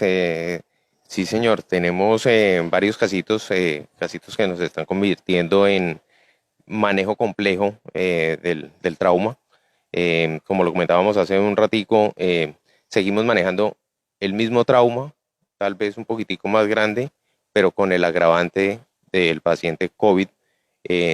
Sí, señor, tenemos varios casitos que nos están convirtiendo en manejo complejo del trauma. Como lo comentábamos hace un ratico, seguimos manejando el mismo trauma, tal vez un poquitico más grande, pero con el agravante del paciente COVID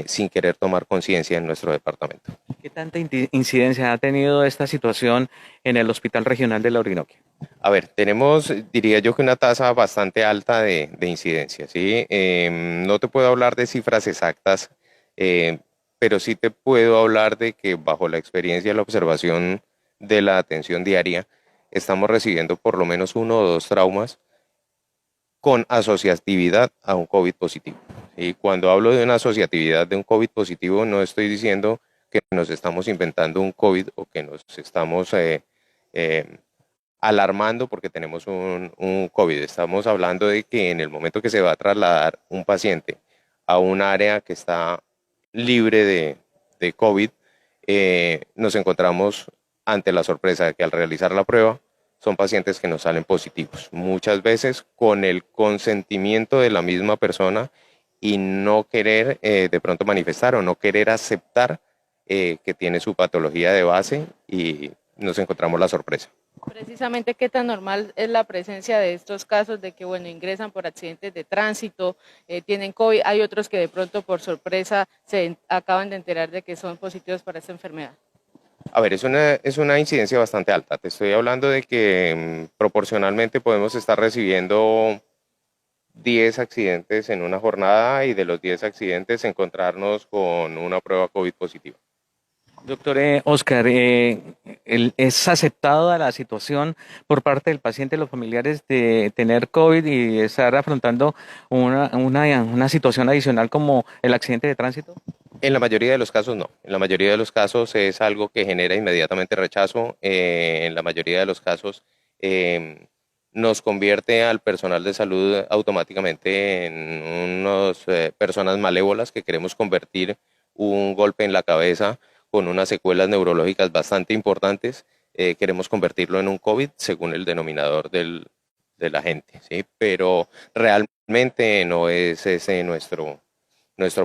sin querer tomar conciencia en nuestro departamento. ¿Qué tanta incidencia ha tenido esta situación en el Hospital Regional de la Orinoquia? A ver, tenemos, diría yo que una tasa bastante alta de incidencia, ¿sí? No te puedo hablar de cifras exactas, eh, pero sí te puedo hablar de que bajo la experiencia y la observación de la atención diaria, estamos recibiendo por lo menos uno o dos traumas con asociatividad a un COVID positivo. Y cuando hablo de una asociatividad de un COVID positivo, no estoy diciendo que nos estamos inventando un COVID o que nos estamos eh, alarmando porque tenemos un COVID. Estamos hablando de que en el momento que se va a trasladar un paciente a un área que está libre de COVID, nos encontramos ante la sorpresa de que al realizar la prueba son pacientes que nos salen positivos, muchas veces con el consentimiento de la misma persona y no querer de pronto manifestar o no querer aceptar que tiene su patología de base y nos encontramos la sorpresa. Precisamente, ¿qué tan normal es la presencia de estos casos de que, bueno, ingresan por accidentes de tránsito, tienen COVID? Hay otros que de pronto por sorpresa se acaban de enterar de que son positivos para esta enfermedad. A ver, es una incidencia bastante alta. Te estoy hablando de que proporcionalmente podemos estar recibiendo 10 accidentes en una jornada y de los 10 accidentes encontrarnos con una prueba COVID positiva. Doctor Oscar, ¿es aceptada la situación por parte del paciente y los familiares de tener COVID y estar afrontando una situación adicional como el accidente de tránsito? En la mayoría de los casos no. En la mayoría de los casos es algo que genera inmediatamente rechazo. En la mayoría de los casos nos convierte al personal de salud automáticamente en unas personas malévolas que queremos convertir un golpe en la cabeza con unas secuelas neurológicas bastante importantes. Queremos convertirlo en un COVID según el denominador de la gente, ¿sí? Pero realmente no es ese nuestro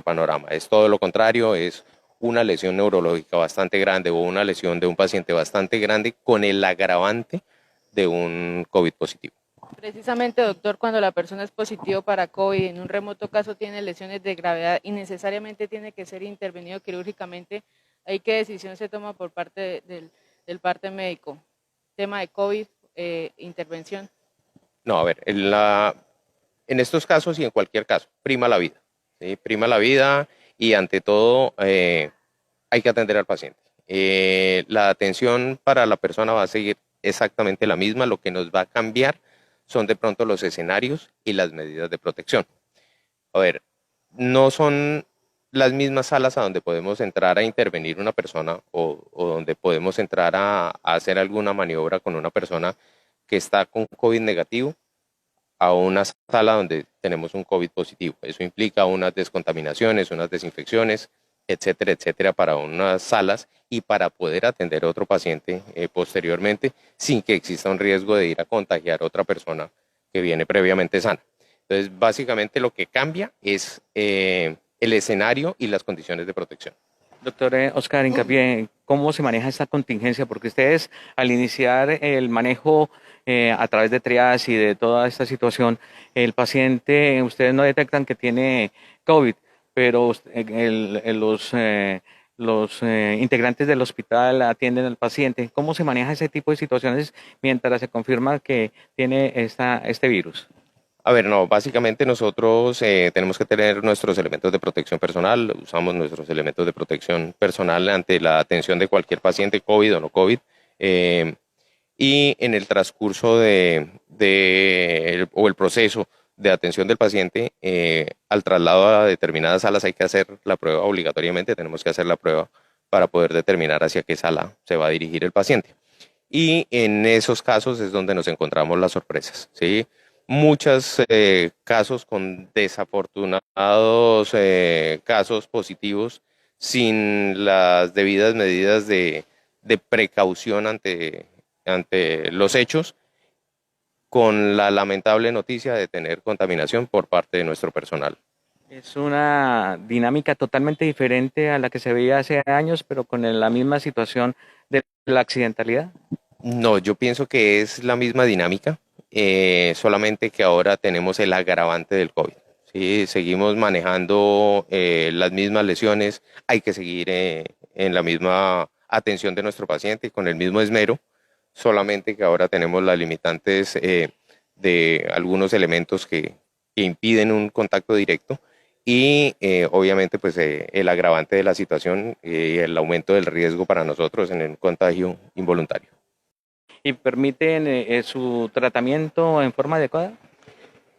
panorama. Es todo lo contrario, es una lesión neurológica bastante grande o una lesión de un paciente bastante grande con el agravante de un COVID positivo. Precisamente, doctor, cuando la persona es positivo para COVID, en un remoto caso tiene lesiones de gravedad y necesariamente tiene que ser intervenido quirúrgicamente, ¿ahí qué decisión se toma por parte del parte médico? Tema de COVID, intervención. No, a ver, en estos casos y en cualquier caso, prima la vida. ¿Sí? Prima la vida y ante todo hay que atender al paciente. La atención para la persona va a seguir exactamente la misma, lo que nos va a cambiar son de pronto los escenarios y las medidas de protección. A ver, no son las mismas salas a donde podemos entrar a intervenir una persona o donde podemos entrar a hacer alguna maniobra con una persona que está con COVID negativo a una sala donde tenemos un COVID positivo. Eso implica unas descontaminaciones, unas desinfecciones, etcétera, etcétera, para unas salas y para poder atender a otro paciente posteriormente sin que exista un riesgo de ir a contagiar a otra persona que viene previamente sana. Entonces, básicamente lo que cambia es el escenario y las condiciones de protección. Doctor Oscar Hincapié, ¿cómo se maneja esta contingencia? Porque ustedes al iniciar el manejo a través de triage y de toda esta situación, el paciente, ustedes no detectan que tiene COVID, pero los integrantes del hospital atienden al paciente. ¿Cómo se maneja ese tipo de situaciones mientras se confirma que tiene este virus? A ver, no, básicamente nosotros tenemos que tener nuestros elementos de protección personal, usamos nuestros elementos de protección personal ante la atención de cualquier paciente, COVID o no COVID, eh, y en el transcurso o el proceso de atención del paciente, al traslado a determinadas salas hay que hacer la prueba obligatoriamente, tenemos que hacer la prueba para poder determinar hacia qué sala se va a dirigir el paciente. Y en esos casos es donde nos encontramos las sorpresas, ¿sí? Muchos casos con desafortunados casos positivos sin las debidas medidas de precaución ante los hechos, con la lamentable noticia de tener contaminación por parte de nuestro personal. Es una dinámica totalmente diferente a la que se veía hace años, pero con la misma situación de la accidentalidad. No, yo pienso que es la misma dinámica, solamente que ahora tenemos el agravante del COVID. Sí, seguimos manejando las mismas lesiones, hay que seguir en la misma atención de nuestro paciente con el mismo esmero, solamente que ahora tenemos las limitantes de algunos elementos que impiden un contacto directo y obviamente pues el agravante de la situación y el aumento del riesgo para nosotros en el contagio involuntario. ¿Y permiten su tratamiento en forma adecuada?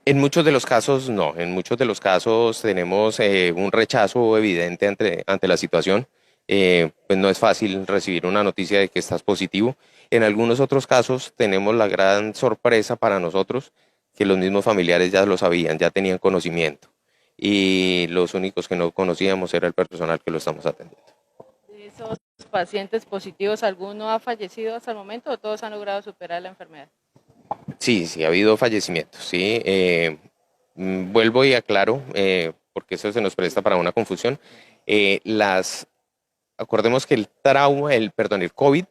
En muchos de los casos no, en muchos de los casos tenemos un rechazo evidente ante la situación. Pues no es fácil recibir una noticia de que estás positivo. En algunos otros casos tenemos la gran sorpresa para nosotros que los mismos familiares ya lo sabían, ya tenían conocimiento y los únicos que no conocíamos era el personal que lo estamos atendiendo. ¿De esos pacientes positivos, alguno ha fallecido hasta el momento o todos han logrado superar la enfermedad? Sí, sí, ha habido fallecimientos, sí. Vuelvo y aclaro, porque eso se nos presta para una confusión. Acordemos que el COVID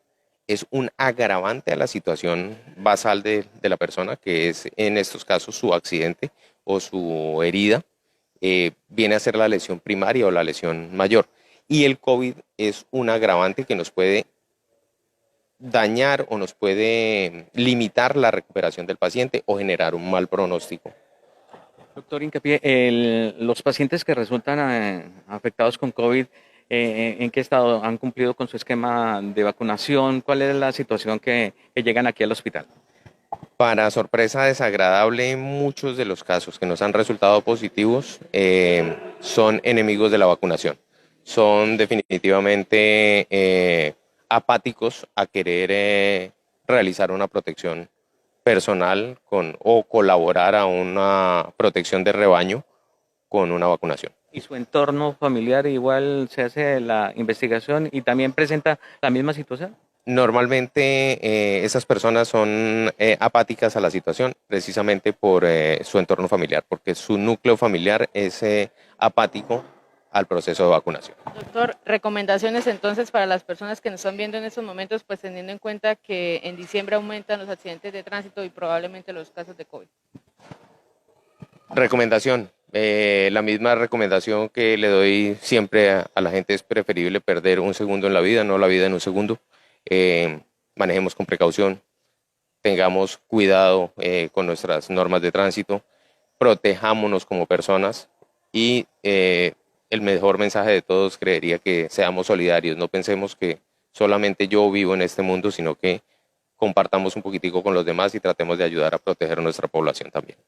es un agravante a la situación basal de la persona, que es en estos casos su accidente o su herida, viene a ser la lesión primaria o la lesión mayor. Y el COVID es un agravante que nos puede dañar o nos puede limitar la recuperación del paciente o generar un mal pronóstico. Doctor Hincapié, los pacientes que resultan afectados con COVID, ¿en qué estado han cumplido con su esquema de vacunación? ¿Cuál es la situación que llegan aquí al hospital? Para sorpresa desagradable, muchos de los casos que nos han resultado positivos son enemigos de la vacunación. Son definitivamente apáticos a querer realizar una protección personal o colaborar a una protección de rebaño con una vacunación. ¿Y su entorno familiar igual se hace la investigación y también presenta la misma situación? Normalmente esas personas son apáticas a la situación precisamente por su entorno familiar, porque su núcleo familiar es apático al proceso de vacunación. Doctor, recomendaciones entonces para las personas que nos están viendo en estos momentos, pues teniendo en cuenta que en diciembre aumentan los accidentes de tránsito y probablemente los casos de COVID. Recomendación, la misma recomendación que le doy siempre a la gente: es preferible perder un segundo en la vida, no la vida en un segundo. Manejemos con precaución, tengamos cuidado con nuestras normas de tránsito, protejámonos como personas y el mejor mensaje de todos creería que seamos solidarios, no pensemos que solamente yo vivo en este mundo, sino que compartamos un poquitico con los demás y tratemos de ayudar a proteger a nuestra población también.